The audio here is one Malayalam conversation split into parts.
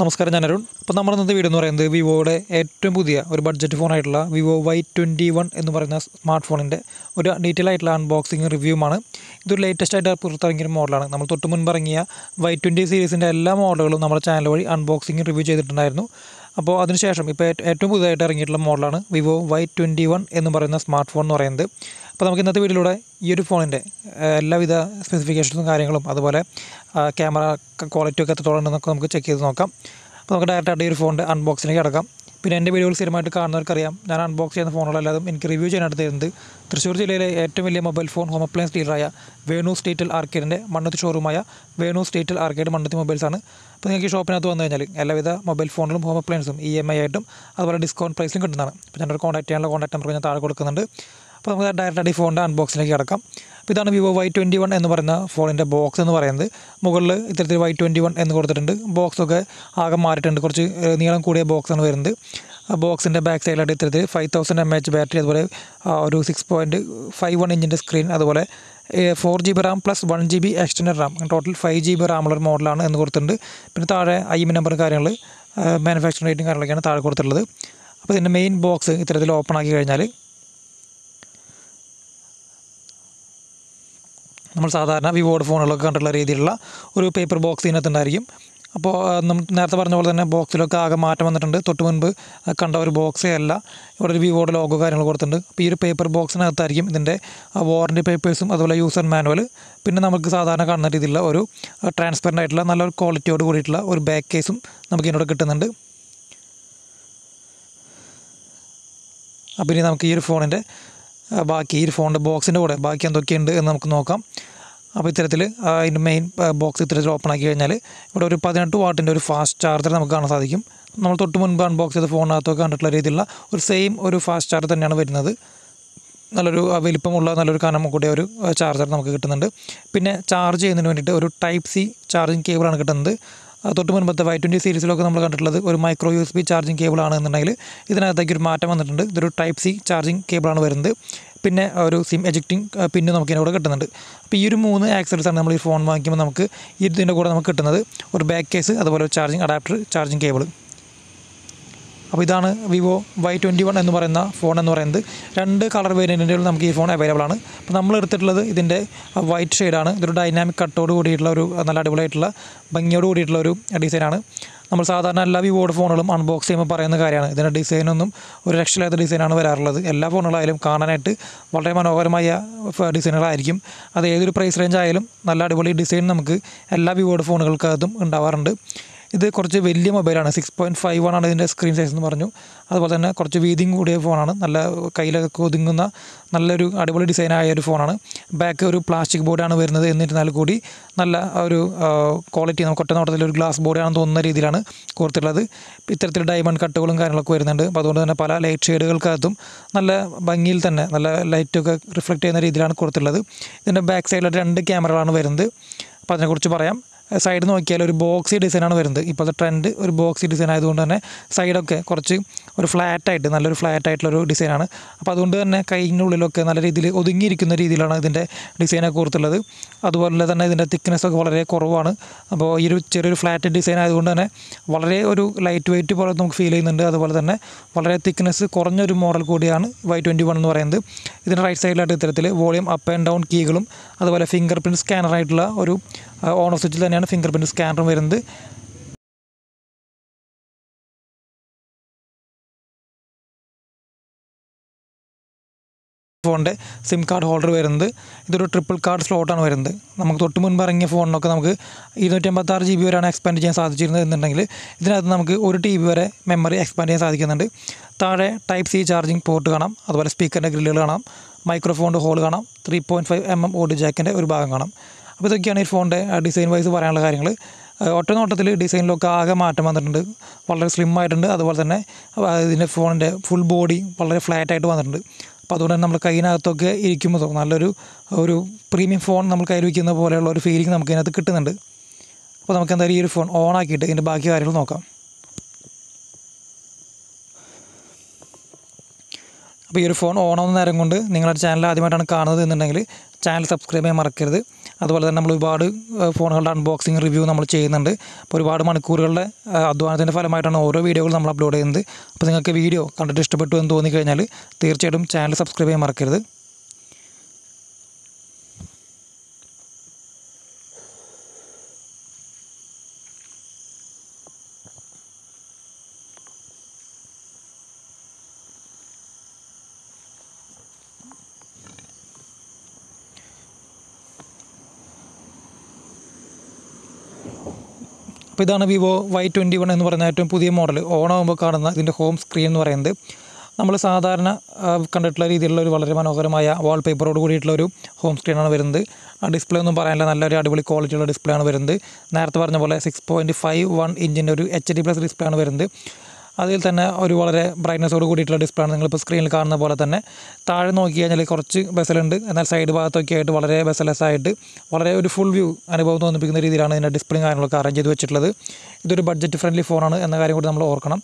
നമസ്കാരം, ഞാൻ അരുൺ. അപ്പോൾ നമ്മൾ ഇന്നത്തെ വീഡിയോ എന്ന് പറയുന്നത് വിവോയുടെ ഏറ്റവും പുതിയ ഒരു ബഡ്ജറ്റ് ഫോണായിട്ടുള്ള വിവോ Y21 എന്ന് പറയുന്ന സ്മാർട്ട് ഫോണിൻ്റെ ഒരു ഡീറ്റെയിൽ ആയിട്ടുള്ള അൺബോക്സിങ് റിവ്യൂമാണ്. ഇതൊരു ലേറ്റസ്റ്റ് ആയിട്ട് പുറത്തിറങ്ങിയ മോഡലാണ്. നമ്മൾ തൊട്ട് മുൻപ് ഇറങ്ങിയ Y20 സീരീസിൻ്റെ എല്ലാ മോഡലുകളും നമ്മുടെ ചാനൽ വഴി അൺബോക്സിങ് റിവ്യൂ ചെയ്തിട്ടുണ്ടായിരുന്നു. അപ്പോൾ അതിനുശേഷം ഇപ്പോൾ ഏറ്റവും പുതുതായിട്ട് ഇറങ്ങിയിട്ടുള്ള മോഡലാണ് വിവോ Y21 എന്ന് പറയുന്ന സ്മാർട്ട് ഫോൺ എന്ന് പറയുന്നത്. അപ്പോൾ നമുക്ക് ഇന്നത്തെ വീഡിയോയിലൂടെ ഈ ഒരു ഫോണിൻ്റെ എല്ലാവിധ സ്പെസിഫിക്കേഷൻസും കാര്യങ്ങളും അതുപോലെ ക്യാമറ ക്വാളിറ്റി ഒക്കെ എത്രത്തോളം ഉണ്ടെന്നൊക്കെ നമുക്ക് ചെക്ക് ചെയ്ത് നോക്കാം. അപ്പോൾ നമുക്ക് ഡയറക്റ്റായിട്ട് ഈ ഒരു ഫോണിൻ്റെ അൺബോക്സിലേക്ക് കിടക്കാം. പിന്നെ എൻ്റെ വീഡിയോകൾ സ്ഥിരമായിട്ട് കാണുന്നവർക്കറിയാം, ഞാൻ അൺബോക്സ് ചെയ്യുന്ന ഫോണുകളല്ലാതും എനിക്ക് റിവ്യൂ ചെയ്യാനായിട്ട് തരുന്നത് തൃശ്ശൂർ ജില്ലയിലെ ഏറ്റവും വലിയ മൊബൈൽ ഫോൺ ഹോം അപ്ലയൻസ് ഡീലറായ വേണു സ്റ്റേറ്റിൽ ആർക്കേഡിൻ്റെ മണ്ണുത്തി ഷോറൂമായ വേണു സ്റ്റേറ്റിൽ ആർക്കേഡ് മണ്ണുത്തി മൊബൈൽസാണ്. അപ്പോൾ നിങ്ങൾക്ക് ഈ ഷോപ്പിനകത്ത് വന്നു കഴിഞ്ഞാൽ എല്ലാവിധ മൊബൈൽ ഫോണുകളും ഹോം അപ്ലയൻസും EMI ആയിട്ടും അതുപോലെ ഡിസ്കൗണ്ട് പ്രൈസിലും കിട്ടുന്നതാണ്. അപ്പോൾ ഞാനൊരു കോൺടാക്ട് ചെയ്യാനുള്ള കോൺടാക്ട് നമ്പർ ഞാൻ താഴെ കൊടുക്കുന്നുണ്ട്. അപ്പോൾ നമുക്ക് ഡയറക്റ്റായിട്ട് ഈ ഫോണിൻ്റെ അൺബോക്സിലേക്ക് കിടക്കാം. അപ്പോൾ ഇതാണ് വിവോ Y21 എന്ന് പറയുന്ന ഫോണിൻ്റെ ബോക്സ് എന്ന് പറയുന്നത്. മുകളിൽ ഇത്തരത്തിൽ Y21 എന്ന് കൊടുത്തിട്ടുണ്ട്. ബോക്സൊക്കെ ആകെ മാറിയിട്ടുണ്ട്, കുറച്ച് നീളം കൂടിയ ബോക്സാണ് വരുന്നത്. ബോക്സിൻ്റെ ബാക്ക് സൈഡിലായിട്ട് ഇത്തരത്തിൽ 5000 mAh ബാറ്ററി, അതുപോലെ ഒരു 6.51 ഇഞ്ചിൻ്റെ സ്ക്രീൻ, അതുപോലെ 4GB Ram plus 1GB extend Ram, total 5GB റാമുള്ളൊരു മോഡലാണ് എന്ന് കൊടുത്തിട്ടുണ്ട്. പിന്നെ താഴെ IMEI നമ്പർ കാര്യങ്ങൾ, മാനുഫാക്ചറിംഗ് റേറ്റും കാര്യങ്ങളൊക്കെയാണ് താഴെ കൊടുത്തിട്ടുള്ളത്. അപ്പോൾ ഇതിൻ്റെ മെയിൻ ബോക്സ് ഇത്തരത്തിൽ ഓപ്പൺ ആക്കി കഴിഞ്ഞാൽ നമ്മൾ സാധാരണ വിവോയുടെ ഫോണുകളൊക്കെ കണ്ടിട്ടുള്ള രീതിയിലുള്ള ഒരു പേപ്പർ ബോക്സ് ഇതിനകത്തുണ്ടായിരിക്കും. അപ്പോൾ നമ്മൾ നേരത്തെ പറഞ്ഞ പോലെ തന്നെ ബോക്സിലൊക്കെ ആകെ മാറ്റം വന്നിട്ടുണ്ട്. തൊട്ട് മുൻപ് കണ്ട ഒരു ബോക്സേ അല്ല, ഇവിടെ ഒരു വിവോയുടെ ലോഗോ കാര്യങ്ങൾ കൊടുത്തിട്ടുണ്ട്. അപ്പോൾ ഈ ഒരു പേപ്പർ ബോക്സിനകത്തായിരിക്കും ഇതിൻ്റെ വാറൻറ്റി പേപ്പേഴ്സും അതുപോലെ യൂസർ മാനുവൽ, പിന്നെ നമുക്ക് സാധാരണ കാണുന്ന രീതിയിലുള്ള ഒരു ട്രാൻസ്പെറൻ്റ് ആയിട്ടുള്ള നല്ലൊരു ക്വാളിറ്റിയോട് കൂടിയിട്ടുള്ള ഒരു ബാക്ക് കേസും നമുക്ക് ഇതിനോട് കിട്ടുന്നുണ്ട്. അപ്പോൾ ഇനി നമുക്ക് ഈ ഒരു ഫോണിൻ്റെ ബാക്കി ഈ ഫോണിൻ്റെ ബോക്സിൻ്റെ കൂടെ ബാക്കി എന്തൊക്കെയുണ്ട് എന്ന് നമുക്ക് നോക്കാം. അപ്പോൾ ഇത്തരത്തിൽ അതിൻ്റെ മെയിൻ ബോക്സ് ഇത്തരത്തിൽ ഓപ്പൺ ആക്കി കഴിഞ്ഞാൽ ഇവിടെ ഒരു 18 വാട്ടിൻ്റെ ഒരു ഫാസ്റ്റ് ചാർജർ നമുക്ക് കാണാൻ സാധിക്കും. നമ്മൾ തൊട്ട് മുൻപ് അൺബോക്സ് ചെയ്ത ഫോണിനകത്തൊക്കെ കണ്ടിട്ടുള്ള രീതിയിലുള്ള ഒരു സെയിം ഒരു ഫാസ്റ്റ് ചാർജർ തന്നെയാണ് വരുന്നത്. നല്ലൊരു വലിപ്പമുള്ള നല്ലൊരു കനം കൂടിയ ഒരു ചാർജർ നമുക്ക് കിട്ടുന്നുണ്ട്. പിന്നെ ചാർജ് ചെയ്യുന്നതിന് വേണ്ടിയിട്ട് ഒരു Type-C ചാർജിങ് കേബിളാണ് കിട്ടുന്നത്. തൊട്ട് മുൻപത്തെ Y20 സീരീസിലൊക്കെ നമ്മൾ കണ്ടിട്ടുള്ളത് ഒരു മൈക്രോ USB ചാർജിങ് കേബിളാണ് എന്നുണ്ടെങ്കിൽ ഇതിനകത്തേക്ക് ഒരു മാറ്റം വന്നിട്ടുണ്ട്. ഇതൊരു Type-C ചാർജിങ് കേബിളാണ് വരുന്നത്. പിന്നെ ഒരു സിം എജക്റ്റിംഗ് പിന്ന് നമുക്ക് ഇതിൻ്റെ കൂടെ കിട്ടുന്നുണ്ട്. അപ്പോൾ ഈ ഒരു 3 ആക്സസറീസാണ് നമ്മൾ ഈ ഫോൺ വാങ്ങിക്കുമ്പോൾ നമുക്ക് ഇതിൻ്റെ കൂടെ നമുക്ക് കിട്ടുന്നത്. ഒരു ബാക്ക് കേസ്, അതുപോലെ ഒരു ചാർജിങ് അഡാപ്റ്റർ, ചാർജിങ് കേബിൾ. അപ്പോൾ ഇതാണ് വിവോ Y21 എന്ന് പറയുന്ന ഫോൺ എന്ന് പറയുന്നത്. 2 കളർ വേരിയൻറ്റുകൾ നമുക്ക് ഈ ഫോൺ അവൈലബിൾ ആണ്. അപ്പോൾ നമ്മൾ എടുത്തിട്ടുള്ളത് ഇതിൻ്റെ വൈറ്റ് ഷെയ്ഡാണ്. ഇതൊരു ഡൈനാമിക് കട്ടോട് കൂടിയിട്ടുള്ള ഒരു നല്ല അടിപൊളിയായിട്ടുള്ള ഭംഗിയോട് കൂടിയിട്ടുള്ള ഒരു ഡിസൈനാണ്. നമ്മൾ സാധാരണ എല്ലാ വിവോയുടെ ഫോണുകളും അൺബോക്സ് ചെയ്യുമ്പോൾ പറയുന്ന കാര്യമാണ്, ഇതിൻ്റെ ഡിസൈനൊന്നും ഒരു രക്ഷയില്ലാത്ത ഡിസൈനാണ് വരാറുള്ളത്. എല്ലാ ഫോണുകളായാലും കാണാനായിട്ട് വളരെ മനോഹരമായ ഡിസൈനുകളായിരിക്കും. അത് ഏതൊരു പ്രൈസ് റേഞ്ച് ആയാലും നല്ല അടിപൊളി ഡിസൈൻ നമുക്ക് എല്ലാ വിവോയുടെ ഫോണുകൾക്കകത്തും ഉണ്ടാവാറുണ്ട്. ഇത് കുറച്ച് വലിയ മൊബൈലാണ്, 6.51 ആണ് ഇതിൻ്റെ സ്ക്രീൻ സൈസ് എന്ന് പറഞ്ഞു. അതുപോലെ തന്നെ കുറച്ച് വീതിയും കൂടിയ ഫോണാണ്, നല്ല കയ്യിലൊക്കെ ഒതുങ്ങുന്ന നല്ലൊരു അടിപൊളി ഡിസൈനായ ഒരു ഫോണാണ്. ബാക്ക് ഒരു പ്ലാസ്റ്റിക് ബോർഡാണ് വരുന്നത്, എന്നിരുന്നാൽ കൂടി നല്ല ഒരു ക്വാളിറ്റി, നമുക്ക് ഒറ്റ നോട്ടത്തിൽ ഒരു ഗ്ലാസ് ബോർഡാണെന്ന് തോന്നുന്ന രീതിയിലാണ് കൊടുത്തിട്ടുള്ളത്. ഇത്തരത്തിൽ ഡയമണ്ട് കട്ടുകളും കാര്യങ്ങളൊക്കെ വരുന്നുണ്ട്. അപ്പോൾ അതുകൊണ്ട് തന്നെ പല ലൈറ്റ് ഷെയ്ഡുകൾക്കകത്തും നല്ല ഭംഗിയിൽ തന്നെ നല്ല ലൈറ്റൊക്കെ റിഫ്ലക്റ്റ് ചെയ്യുന്ന രീതിയിലാണ് കൊടുത്തിട്ടുള്ളത്. ഇതിൻ്റെ ബാക്ക് സൈഡിലായിട്ട് 2 ക്യാമറകളാണ് വരുന്നത്. അപ്പോൾ അതിനെക്കുറിച്ച് പറയാം. സൈഡ് നോക്കിയാൽ ഒരു ബോക്സി ഡിസൈനാണ് വരുന്നത്. ഇപ്പോഴത്തെ ട്രെൻഡ് ഒരു ബോക്സി ഡിസൈൻ ആയതുകൊണ്ട് തന്നെ സൈഡൊക്കെ കുറച്ച് ഒരു ഫ്ലാറ്റായിട്ട് നല്ലൊരു ഫ്ലാറ്റായിട്ടുള്ളൊരു ഡിസൈനാണ്. അപ്പോൾ അതുകൊണ്ട് തന്നെ കൈയിൻ്റെ ഉള്ളിലൊക്കെ നല്ല രീതിയിൽ ഒതുങ്ങിയിരിക്കുന്ന രീതിയിലാണ് ഇതിൻ്റെ ഡിസൈനൊക്കെ കൊടുത്തുള്ളത്. അതുപോലെ തന്നെ ഇതിൻ്റെ തിക്നെസ്സൊക്കെ വളരെ കുറവാണ്. അപ്പോൾ ഈ ഒരു ചെറിയൊരു ഫ്ലാറ്റ് ഡിസൈൻ ആയതുകൊണ്ട് തന്നെ വളരെ ഒരു ലൈറ്റ് വെയിറ്റ് പോലെ നമുക്ക് ഫീൽ ചെയ്യുന്നുണ്ട്. അതുപോലെ തന്നെ വളരെ തിക്നെസ് കുറഞ്ഞൊരു മോഡൽ കൂടിയാണ് Y21 എന്ന് പറയുന്നത്. ഇതിൻ്റെ റൈറ്റ് സൈഡിലായിട്ട് ഇത്തരത്തിൽ വോളിയം അപ്പ് ആൻഡ് ഡൗൺ കീകളും അതുപോലെ ഫിംഗർ പ്രിൻറ്റ് സ്കാനറായിട്ടുള്ള ഒരു ഓൺ ഓഫ് സ്വിച്ചിൽ തന്നെയാണ് ഫിംഗർ പ്രിൻറ്റ് സ്കാനർ വരുന്നത്. ഫോണിൻ്റെ സിം കാർഡ് ഹോൾഡർ വരുന്നത് ഇതൊരു ട്രിപ്പിൾ കാർഡ് സ്ലോട്ടാണ് വരുന്നത്. നമുക്ക് തൊട്ട് മുൻപ് ഇറങ്ങിയ ഫോണിനൊക്കെ നമുക്ക് 256 GB വരെയാണ് എക്സ്പാൻഡ് ചെയ്യാൻ സാധിച്ചിരുന്നത് എന്നുണ്ടെങ്കിൽ ഇതിനകത്ത് നമുക്ക് 1 TB വരെ മെമ്മറി എക്സ്പാൻഡ് ചെയ്യാൻ സാധിക്കുന്നുണ്ട്. താഴെ Type-C ചാർജിങ് പോർട്ട് കാണാം, അതുപോലെ സ്പീക്കറിൻ്റെ ഗ്രില്ലുകൾ കാണാം, മൈക്രോഫോണിൻ്റെ ഹോൾ കാണാം, 3.5 mm ഓഡിയോ ജാക്കിൻ്റെ ഒരു ഭാഗം കാണാം. അപ്പോൾ ഇതൊക്കെയാണ് ഈ ഫോണിൻ്റെ ഡിസൈൻ വൈസ് പറയാനുള്ള കാര്യങ്ങൾ. ഒറ്റ നോട്ടത്തിൽ ഡിസൈനിലൊക്കെ ആകെ മാറ്റം വന്നിട്ടുണ്ട്, വളരെ സ്ലിം ആയിട്ടുണ്ട്. അതുപോലെ തന്നെ ഇതിൻ്റെ ഫോണിൻ്റെ ഫുൾ ബോഡി വളരെ ഫ്ലാറ്റായിട്ട് വന്നിട്ടുണ്ട്. അപ്പോൾ അതുകൊണ്ട് തന്നെ നമ്മൾ കയ്യിനകത്തൊക്കെ ഇരിക്കുമ്പോൾ ഒരു പ്രീമിയം ഫോൺ നമ്മൾ കയ്യിൽ വയ്ക്കുന്ന പോലെയുള്ള ഒരു ഫീലിംഗ് നമുക്ക് ഇതിനകത്ത് കിട്ടുന്നുണ്ട്. അപ്പോൾ നമുക്ക് എന്തായാലും ഈ ഒരു ഫോൺ ഓൺ ആക്കിയിട്ട് ഇതിൻ്റെ ബാക്കി കാര്യങ്ങൾ നോക്കാം. അപ്പോൾ ഈ ഒരു ഫോൺ ഓൺ ആവുന്ന നേരം കൊണ്ട് നിങ്ങളുടെ ചാനൽ ആദ്യമായിട്ടാണ് കാണുന്നത് എന്നുണ്ടെങ്കിൽ ചാനൽ സബ്സ്ക്രൈബ് ചെയ്യാൻ മറക്കരുത്. അതുപോലെ തന്നെ നമ്മൾ ഒരുപാട് ഫോണുകളുടെ അൺബോക്സിങ് റിവ്യൂ നമ്മൾ ചെയ്യുന്നുണ്ട്. അപ്പോൾ ഒരുപാട് മണിക്കൂറുകളുടെ അധ്വാനത്തിൻ്റെ ഫലമായിട്ടാണ് ഓരോ വീഡിയോകൾ നമ്മൾ അപ്ലോഡ് ചെയ്യുന്നത്. അപ്പോൾ നിങ്ങൾക്ക് വീഡിയോ കണ്ടിട്ട് ഇഷ്ടപ്പെട്ടു എന്ന് തോന്നിക്കഴിഞ്ഞാൽ തീർച്ചയായിട്ടും ചാനൽ സബ്സ്ക്രൈബ് ചെയ്യാൻ മറക്കരുത്. അപ്പോൾ ഇതാണ് Vivo Y21 എന്ന് പറയുന്ന ഏറ്റവും പുതിയ മോഡൽ. ഓണാകുമ്പോൾ കാണുന്ന ഇതിൻ്റെ ഹോം സ്ക്രീൻ എന്ന് പറയുന്നത് നമ്മൾ സാധാരണ കണ്ടിട്ടുള്ള രീതിയിലുള്ള ഒരു വളരെ മനോഹരമായ വാൾപേപ്പറോട് കൂടിയിട്ടുള്ളൊരു ഹോം സ്ക്രീനാണ് വരുന്നത്. ആ ഡിസ്പ്ലേ ഒന്നും പറയാനില്ല, നല്ലൊരു അടിപൊളി ക്വാളിറ്റിയുള്ള ഡിസ്പ്ലേ ആണ് വരുന്നത്. നേരത്തെ പറഞ്ഞ പോലെ 6.51 ഇഞ്ചിൻ്റെ ഒരു HD+ ഡിസ്പ്ലേ ആണ് വരുന്നത്. അതിൽ തന്നെ ഒരു വളരെ ബ്രൈറ്റ്നസോട് കൂടിയിട്ടുള്ള ഡിസ്പ്ലേ ആണ്. നിങ്ങളിപ്പോൾ സ്ക്രീനിൽ കാണുന്ന പോലെ തന്നെ താഴെ നോക്കി കഴിഞ്ഞാൽ കുറച്ച് ബെസലുണ്ട്, എന്നാൽ സൈഡ് ഭാഗത്തൊക്കെ ആയിട്ട് വളരെ ബെസലെസ് ആയിട്ട് വളരെ ഒരു ഫുൾ വ്യൂ അനുഭവം തോന്നിപ്പിക്കുന്ന രീതിയിലാണ് ഇതിൻ്റെ ഡിസ്പ്ലേയും കാര്യങ്ങളൊക്കെ അറേഞ്ച് ചെയ്ത് വെച്ചിട്ടുള്ളത്. ഇതൊരു ബഡ്ജറ്റ് ഫ്രണ്ട്ലി ഫോണാണ് എന്ന കാര്യം കൂടി നമ്മൾ ഓർക്കണം.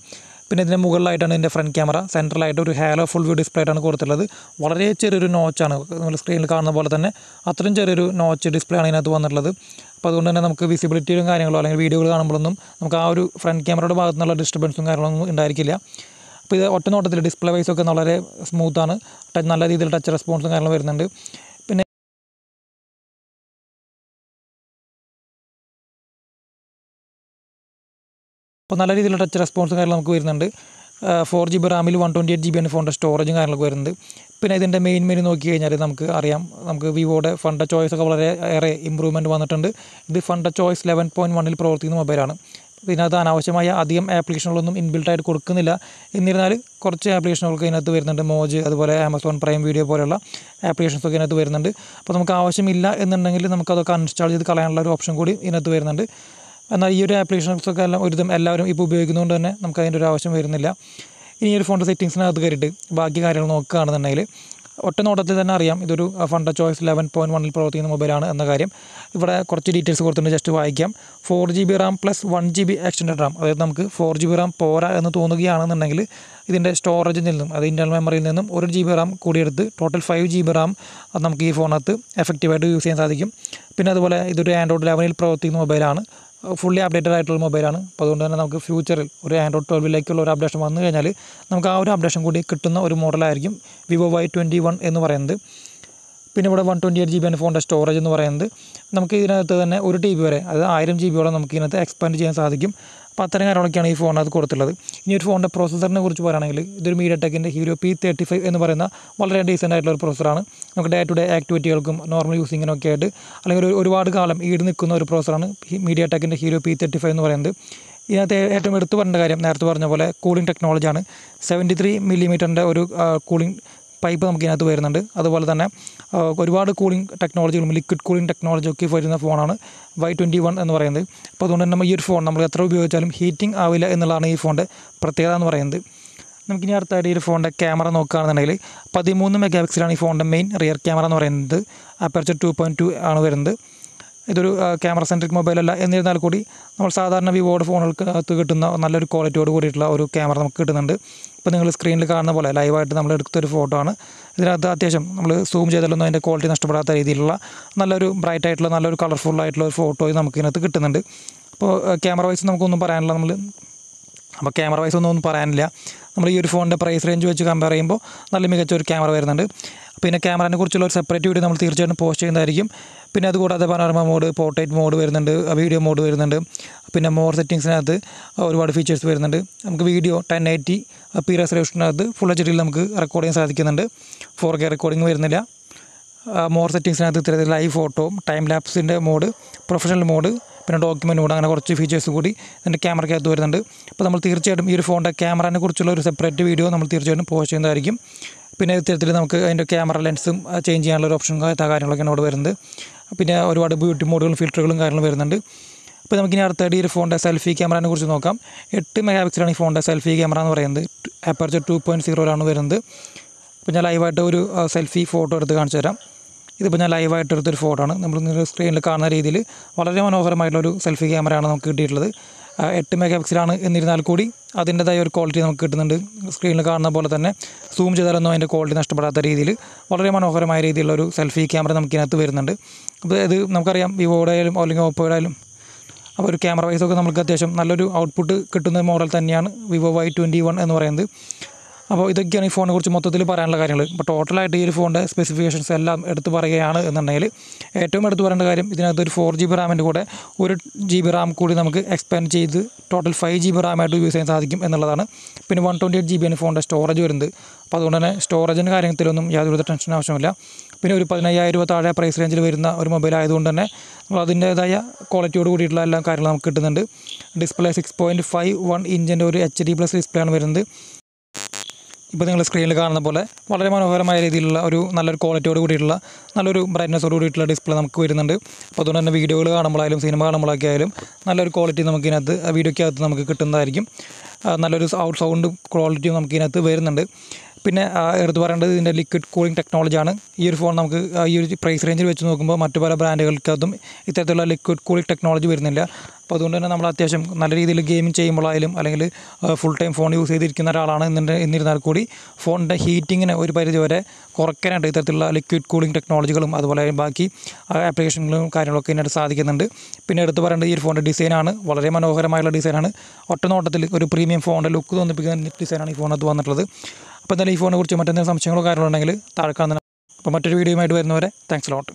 പിന്നെ ഇതിൻ്റെ മുകളിലായിട്ടാണ് ഇതിൻ്റെ ഫ്രണ്ട് ക്യാമറ, സെൻട്രലായിട്ട് ഒരു ഹാലോ ഫുൾ വ്യൂ ഡിസ്പ്ലേ ആയിട്ടാണ് കൊടുത്തിട്ടുള്ളത്. വളരെ ചെറിയൊരു നോച്ചാണ്, നമ്മൾ സ്ക്രീനിൽ കാണുന്ന പോലെ തന്നെ അത്രയും ചെറിയൊരു നോച്ച് ഡിസ്പ്ലേ ആണ് ഇതിനകത്ത് വന്നിട്ടുള്ളത്. അപ്പോൾ അതുകൊണ്ട് തന്നെ നമുക്ക് വിസിബിലിറ്റിയും കാര്യങ്ങളോ അല്ലെങ്കിൽ വീഡിയോകൾ കാണുമ്പോഴൊന്നും നമുക്ക് ആ ഒരു ഫ്രണ്ട് ക്യാമറയുടെ ഭാഗത്തു നിന്നുള്ള ഡിസ്റ്റർബൻസും കാര്യങ്ങളൊന്നും ഉണ്ടായിരിക്കില്ല. അപ്പോൾ ഇത് ഒറ്റ നോട്ടത്തിൽ ഡിസ്പ്ലേ വൈസൊക്കെ വളരെ സ്മൂത്താണ്, നല്ല രീതിയിൽ ടച്ച് റെസ്പോൺസും കാര്യങ്ങളും വരുന്നുണ്ട്. പിന്നെ അപ്പോൾ നല്ല രീതിയിലുള്ള ടച്ച് റെസ്പോൺസും കാര്യങ്ങളും നമുക്ക് വരുന്നുണ്ട്. 4GB റാമിൽ 128GB ആണ് ഫോണിൻ്റെ സ്റ്റോറേജും കാര്യങ്ങളൊക്കെ വരുന്നത്. പിന്നെ ഇതിൻ്റെ മെയിൻ മെനു നോക്കി കഴിഞ്ഞാൽ നമുക്ക് അറിയാം, നമുക്ക് വിവോയുടെ ഫണ്ട ചോയ്സ് ഒക്കെ വളരെ ഏറെ ഇമ്പ്രൂവ്മെൻറ്റ് വന്നിട്ടുണ്ട്. ഇത് ഫണ്ട ചോയ്സ് 11.1 പ്രവർത്തിക്കുന്ന മൊബൈലാണ്. ഇതിനകത്ത് അനാവശ്യമായ അധികം ആപ്ലിക്കേഷനുകളൊന്നും ഇൻബിൽട്ടായിട്ട് കൊടുക്കുന്നില്ല. എന്നിരുന്നാൽ കുറച്ച് ആപ്ലിക്കേഷനുകൾക്ക് ഇതിനകത്ത് വരുന്നുണ്ട്. മോജ്, അതുപോലെ ആമസോൺ പ്രൈം വീഡിയോ പോലെയുള്ള ആപ്ലിക്കേഷൻസൊക്കെ ഇതിനകത്ത് വരുന്നുണ്ട്. അപ്പോൾ നമുക്ക് ആവശ്യമില്ല എന്നുണ്ടെങ്കിൽ നമുക്കതൊക്കെ അൺഇൻസ്റ്റാൾ ചെയ്ത് കളയാനുള്ള ഒരു ഓപ്ഷൻ കൂടി ഇതിനകത്ത് വരുന്നുണ്ട്. എന്നാൽ ഈ ഒരു ആപ്ലിക്കേഷൻസൊക്കെ എല്ലാം ഒരുവിധം എല്ലാവരും ഇപ്പോൾ ഉപയോഗിക്കുന്നതുകൊണ്ട് തന്നെ നമുക്ക് അതിൻ്റെ ഒരു ആവശ്യം വരുന്നില്ല. ഇനി ഒരു ഫോണിൻ്റെ സെറ്റിങ്സിനകത്ത് കയറിയിട്ട് ബാക്കി കാര്യങ്ങൾ നോക്കുകയാണെന്നുണ്ടെങ്കിൽ ഒറ്റ നോട്ടത്തിൽ തന്നെ അറിയാം ഇതൊരു ഫണ്ട ചോയ്സ് 11.1 പ്രവർത്തിക്കുന്ന മൊബൈലാണ് എന്ന കാര്യം. ഇവിടെ കുറച്ച് ഡീറ്റെയിൽസ് കൊടുത്തിട്ടുണ്ട്, ജസ്റ്റ് വായിക്കാം. 4GB Ram plus 1GB extended Ram, അതായത് നമുക്ക് 4GB റാം പോരാ എന്ന് തോന്നുകയാണെന്നുണ്ടെങ്കിൽ ഇതിൻ്റെ സ്റ്റോറേജിൽ നിന്നും, അത് ഇൻറ്റർണൽ മെമ്മറിയിൽ നിന്നും 1GB Ram കൂടിയെടുത്ത് total 5GB Ram അത് നമുക്ക് ഈ ഫോണിനകത്ത് എഫക്റ്റീവായിട്ട് യൂസ് ചെയ്യാൻ സാധിക്കും. പിന്നെ അതുപോലെ ഇതൊരു ആൻഡ്രോയിഡ് 11 പ്രവർത്തിക്കുന്ന മൊബൈലാണ്, ഫുള്ളി അപ്ഡേറ്റഡ് ആയിട്ടുള്ള മൊബൈലാണ്. അപ്പോൾ അതുകൊണ്ട് തന്നെ നമുക്ക് ഫ്യൂച്ചറിൽ ഒരു ആൻഡ്രോയിഡ് 12 ഒരു അപ്ഡേഷൻ വന്നു കഴിഞ്ഞാൽ നമുക്ക് ആ ഒരു അപ്ഡേഷൻ കൂടി കിട്ടുന്ന ഒരു മോഡലായിരിക്കും Vivo Y21 എന്ന് പറയുന്നത്. പിന്നെ ഇവിടെ 128GB ആണ് ഫോണിൻ്റെ സ്റ്റോറേജ് എന്ന് പറയുന്നത്. നമുക്ക് ഇതിനകത്ത് തന്നെ 1TB വരെ, അതായത് 1000GB നമുക്ക് ഇതിനകത്ത് എക്സ്പാൻഡ് ചെയ്യാൻ സാധിക്കും. അപ്പോൾ അത്തരം കാര്യങ്ങളൊക്കെയാണ് ഈ ഫോണിനകത്ത് കൊടുത്തുള്ളത്. ഇനി ഒരു ഫോണിൻ്റെ പ്രോസസ്സറിനെ കുറിച്ച് പറയുകയാണെങ്കിൽ ഇതൊരു MediaTekൻ്റെ Helio P35 എന്ന് പറയുന്ന വളരെ ഡീസൻ്റ് ആയിട്ടുള്ള ഒരു പ്രോസസ്സറാണ്. നമുക്ക് ഡേ ടു ഡേ ആക്ടിവിറ്റികൾക്കും നോർമൽ യൂസിങ്ങിനൊക്കെ ആയിട്ട് അല്ലെങ്കിൽ ഒരുപാട് കാലം ഈട് നിൽക്കുന്ന ഒരു പ്രോസസ്സറാണ് MediaTekൻ്റെ Helio P35 എന്ന് പറയുന്നത്. ഇതിനകത്ത് ഏറ്റവും എടുത്തു പറയേണ്ട കാര്യം നേരത്തെ പറഞ്ഞ പോലെ കൂളിംഗ് ടെക്നോളജിയാണ്. 73mm ഒരു കൂളിംഗ് പൈപ്പ് നമുക്ക് ഇതിനകത്ത് വരുന്നുണ്ട്. അതുപോലെ തന്നെ ഒരുപാട് കൂളിംഗ് ടെക്നോളജികളും ലിക്വിഡ് കൂളിംഗ് ടെക്നോളജിയൊക്കെ വരുന്ന ഫോണാണ് Y21 എന്ന് പറയുന്നത്. അപ്പോൾ അതുകൊണ്ട് തന്നെ ഈ ഒരു ഫോൺ നമ്മൾ എത്ര ഉപയോഗിച്ചാലും ഹീറ്റിംഗ് ആവില്ല എന്നുള്ളതാണ് ഈ ഫോണിൻ്റെ പ്രത്യേകത എന്ന് പറയുന്നത്. നമുക്കിനി അടുത്തായിട്ട് ഈ ഒരു ഫോണിൻ്റെ ക്യാമറ നോക്കുകയാണെന്നുണ്ടെങ്കിൽ 13 മെഗാപിക്സലാണ് ഈ ഫോണിൻ്റെ മെയിൻ റിയർ ക്യാമറ എന്ന് പറയുന്നത്. അപ്പർച്ചർ 2.2 ആണ് വരുന്നത്. ഇതൊരു ക്യാമറ സെൻട്രിക് മൊബൈലല്ല, എന്നിരുന്നാൽ കൂടി നമ്മൾ സാധാരണ വിവോയുടെ ഫോണുകൾക്ക് കിട്ടുന്ന നല്ലൊരു ക്വാളിറ്റിയോട് കൂടിയിട്ടുള്ള ഒരു ക്യാമറ നമുക്ക് കിട്ടുന്നുണ്ട്. ഇപ്പോൾ നിങ്ങൾ സ്ക്രീനിൽ കാണുന്ന പോലെ ലൈവായിട്ട് നമ്മൾ എടുത്തൊരു ഫോട്ടോ ആണ്. ഇതിനകത്ത് അത്യാവശ്യം നമ്മൾ സൂം ചെയ്താലൊന്നും അതിൻ്റെ ക്വാളിറ്റി നഷ്ടപ്പെടാത്ത രീതിയിലുള്ള നല്ലൊരു ബ്രൈറ്റ് ആയിട്ടുള്ള നല്ലൊരു കളർഫുള്ളായിട്ടുള്ള ഒരു ഫോട്ടോയും നമുക്ക് ഇതിനകത്ത് കിട്ടുന്നുണ്ട്. അപ്പോൾ ക്യാമറ വൈസ് നമുക്കൊന്നും പറയാനില്ല. അപ്പോൾ ക്യാമറ വൈസ് ഒന്നും പറയാനില്ല. നമ്മൾ ഈ ഒരു ഫോണിൻ്റെ പ്രൈസ് റേഞ്ച് വെച്ച് കമ്പയർ ചെയ്യുമ്പോൾ നല്ല മികച്ച ഒരു ക്യാമറ വരുന്നുണ്ട്. പിന്നെ ക്യാമറയെ കുറിച്ചുള്ള ഒരു സെപ്പറേറ്റ് വീഡിയോ നമ്മൾ തീർച്ചയായിട്ടും പോസ്റ്റ് ചെയ്യുന്നതായിരിക്കും. പിന്നെ അതുകൂടാതെ പനോരമ മോഡ്, പോർട്രേറ്റ് മോഡ് വരുന്നുണ്ട്, വീഡിയോ മോഡ് വരുന്നുണ്ട്. പിന്നെ മോർ സെറ്റിങ്സിനകത്ത് ഒരുപാട് ഫീച്ചേഴ്സ് വരുന്നുണ്ട്. നമുക്ക് വീഡിയോ 1080p റെസൊല്യൂഷനകത്ത് ഫുൾ HD നമുക്ക് റെക്കോർഡ് ചെയ്യാൻ സാധിക്കുന്നുണ്ട്. 4K റെക്കോർഡിംഗ് വരുന്നില്ല. മോർ സെറ്റിങ്സിനകത്ത് ഇത്തരത്തിൽ ലൈവ് ഫോട്ടോ, ടൈം ലാപ്സിൻ്റെ മോഡ്, പ്രൊഫഷണൽ മോഡ്, പിന്നെ ഡോക്യുമെൻറ്റ് മോഡ്, അങ്ങനെ കുറച്ച് ഫീച്ചേഴ്സ് കൂടി ഇതിൻ്റെ ക്യാമറയ്ക്കകത്ത് വരുന്നുണ്ട്. അപ്പോൾ നമ്മൾ തീർച്ചയായിട്ടും ഈ ഒരു ഫോണിൻ്റെ ക്യാമറയെ കുറിച്ചുള്ള ഒരു സെപ്പറേറ്റ് വീഡിയോ നമ്മൾ തീർച്ചയായിട്ടും പോസ്റ്റ് ചെയ്യുന്നതായിരിക്കും. പിന്നെ ഇത്തരത്തിൽ നമുക്ക് അതിൻ്റെ ക്യാമറ ലെൻസും ചേഞ്ച് ചെയ്യാനുള്ള ഒരു ഓപ്ഷൻ കാര്യങ്ങളൊക്കെയാണ് അവിടെ വരുന്നത്. പിന്നെ ഒരുപാട് ബ്യൂട്ടി മോഡുകളും ഫിൽറ്ററുകളും കാര്യങ്ങളും വരുന്നുണ്ട്. അപ്പോൾ നമുക്കിനി അടുത്തായിട്ട് ഈ ഒരു ഫോണിൻ്റെ സെൽഫി ക്യാമറയെ കുറിച്ച് നോക്കാം. 8 മെഗാപിക്സലാണ് ഈ ഫോണിൻ്റെ സെൽഫി ക്യാമറ എന്ന് പറയുന്നത്. അപ്പർച്ചർ 2.0 വരുന്നത്. അപ്പോൾ ഞാൻ ലൈവായിട്ട് ഒരു സെൽഫി ഫോട്ടോ എടുത്ത് കാണിച്ചു തരാം. ഇതിപ്പോൾ ഞാൻ ലൈവായിട്ട് എടുത്തൊരു ഫോട്ടോ ആണ്. നമ്മൾ സ്ക്രീനിൽ കാണുന്ന രീതിയിൽ വളരെ മനോഹരമായിട്ടുള്ളൊരു സെൽഫി ക്യാമറയാണ് നമുക്ക് കിട്ടിയിട്ടുള്ളത്. 8 മെഗാപിക്സലാണ്, എന്നിരുന്നാൽ കൂടി അതിൻ്റെതായ ഒരു ക്വാളിറ്റി നമുക്ക് കിട്ടുന്നുണ്ട്. സ്ക്രീനിൽ കാണുന്ന പോലെ തന്നെ സൂം ചെയ്താലൊന്നും അതിൻ്റെ ക്വാളിറ്റി നഷ്ടപ്പെടാത്ത രീതിയിൽ വളരെ മനോഹരമായ രീതിയിലുള്ളൊരു സെൽഫി ക്യാമറ നമുക്കിതിനകത്ത് വരുന്നുണ്ട്. അപ്പോൾ ഇത് നമുക്കറിയാം വിവോയുടെ ആയാലും അല്ലെങ്കിൽ ഓപ്പോയുടെ ആയാലും അപ്പോൾ ഒരു ക്യാമറ വൈസൊക്കെ നമുക്ക് അത്യാവശ്യം നല്ലൊരു ഔട്ട്പുട്ട് കിട്ടുന്ന മോഡൽ തന്നെയാണ് Vivo Y21 എന്ന് പറയുന്നത്. അപ്പോൾ ഇതൊക്കെയാണ് ഈ ഫോണിനെ കുറിച്ച് മൊത്തത്തിൽ പറയാനുള്ള കാര്യങ്ങൾ. അപ്പോൾ ടോട്ടലായിട്ട് ഈ ഒരു ഫോണിൻ്റെ സ്പെസിഫിക്കേഷൻസ് എല്ലാം എടുത്ത് പറയുകയാണ് എന്നുണ്ടെങ്കിൽ ഏറ്റവും എടുത്ത് പറയേണ്ട കാര്യം ഇതിനകത്ത് ഒരു 4GB റാമിൻ്റെ കൂടെ 1GB റാം കൂടി നമുക്ക് എക്സ്പാൻഡ് ചെയ്ത് ടോട്ടൽ 5GB റാമായിട്ട് യൂസ് ചെയ്യാൻ സാധിക്കും എന്നുള്ളതാണ്. പിന്നെ 128GB ആണ് ഫോണിൻ്റെ സ്റ്റോറേജ് വരുന്നത്. അപ്പോൾ അതുകൊണ്ട് തന്നെ സ്റ്റോറേജിൻ്റെ കാര്യത്തിലൊന്നും യാതൊരു ടെൻഷൻ ആവശ്യമില്ല. പിന്നെ ഒരു 15,000 രൂപ താഴെ പ്രൈസ് റേഞ്ചിൽ വരുന്ന ഒരു മൊബൈൽ ആയതുകൊണ്ട് തന്നെ നമ്മൾ അതിൻ്റേതായ ക്വാളിറ്റിയോട് കൂടിയിട്ടുള്ള എല്ലാ കാര്യങ്ങളും നമുക്ക് കിട്ടുന്നുണ്ട്. ഡിസ്പ്ലേ 6.51 ഇഞ്ചിൻ്റെ ഒരു HD+ ഡിസ്പ്ലേ ആണ് വരുന്നത്. ഇപ്പോൾ നിങ്ങൾ സ്ക്രീനിൽ കാണുന്ന പോലെ വളരെ മനോഹരമായ രീതിയിലുള്ള ഒരു നല്ലൊരു ക്വാളിറ്റിയോട് കൂടിയിട്ടുള്ള നല്ലൊരു ബ്രൈറ്റ്നസ്സോട് കൂടിയിട്ടുള്ള ഡിസ്പ്ലേ നമുക്ക് വരുന്നുണ്ട്. അപ്പോൾ അതുകൊണ്ട് തന്നെ വീഡിയോകൾ കാണുമ്പോഴായാലും സിനിമ കാണുമ്പോഴൊക്കെ ആയാലും നല്ലൊരു ക്വാളിറ്റി നമുക്കിതിനകത്ത് വീഡിയോയ്ക്കകത്ത് നമുക്ക് കിട്ടുന്നതായിരിക്കും. നല്ലൊരു സൗണ്ട് ക്വാളിറ്റിയും നമുക്കിതിനകത്ത് വരുന്നുണ്ട്. പിന്നെ എടുത്ത് പറയേണ്ടത് ഇതിൻ്റെ ലിക്വിഡ് കൂളിംഗ് ടെക്നോളജിയാണ്. ഈ ഒരു ഫോൺ നമുക്ക് ഈ ഒരു പ്രൈസ് റേഞ്ചിൽ വെച്ച് നോക്കുമ്പോൾ മറ്റു പല ബ്രാൻഡുകൾക്കകത്തും ഇത്തരത്തിലുള്ള ലിക്വിഡ് കൂളിംഗ് ടെക്നോളജി വരുന്നില്ല. അപ്പോൾ അതുകൊണ്ട് തന്നെ നമ്മൾ അത്യാവശ്യം നല്ല രീതിയിൽ ഗെയിമിംഗ് ചെയ്യുമ്പോഴായാലും അല്ലെങ്കിൽ ഫുൾ ടൈം ഫോൺ യൂസ് ചെയ്തിരിക്കുന്ന ഒരാളാണ് എന്നിരുന്നാൽ കൂടി ഫോണിൻ്റെ ഹീറ്റിങ്ങിനെ ഒരു പരിധി വരെ കുറയ്ക്കാനായിട്ട് ഇത്തരത്തിലുള്ള ലിക്വിഡ് കൂളിംഗ് ടെക്നോളജികളും അതുപോലെ ബാക്കി ആപ്ലിക്കേഷനുകളും കാര്യങ്ങളൊക്കെ ഇതിനായിട്ട് സാധിക്കുന്നുണ്ട്. പിന്നെ എടുത്ത് പറയേണ്ടത് ഈ ഒരു ഫോണിൻ്റെ ഡിസൈനാണ്. വളരെ മനോഹരമായുള്ള ഡിസൈനാണ്. ഒറ്റ നോട്ടത്തിൽ ഒരു പ്രീമിയം ഫോണിൻ്റെ ലുക്ക് തോന്നിപ്പിക്കുന്ന ഡിസൈനാണ് ഈ ഫോണിനകത്ത് വന്നിട്ടുള്ളത്. അപ്പോൾ എന്തായാലും ഈ ഫോണിനെ കുറിച്ച് മറ്റെന്തെങ്കിലും സംശയങ്ങളോ കാര്യങ്ങളോ ഉണ്ടെങ്കിൽ താഴെ കാണുന്ന. അപ്പോൾ മറ്റൊരു വീഡിയോയുമായിട്ട് വരുന്നവരെ താങ്ക്സ് ലോട്ട്.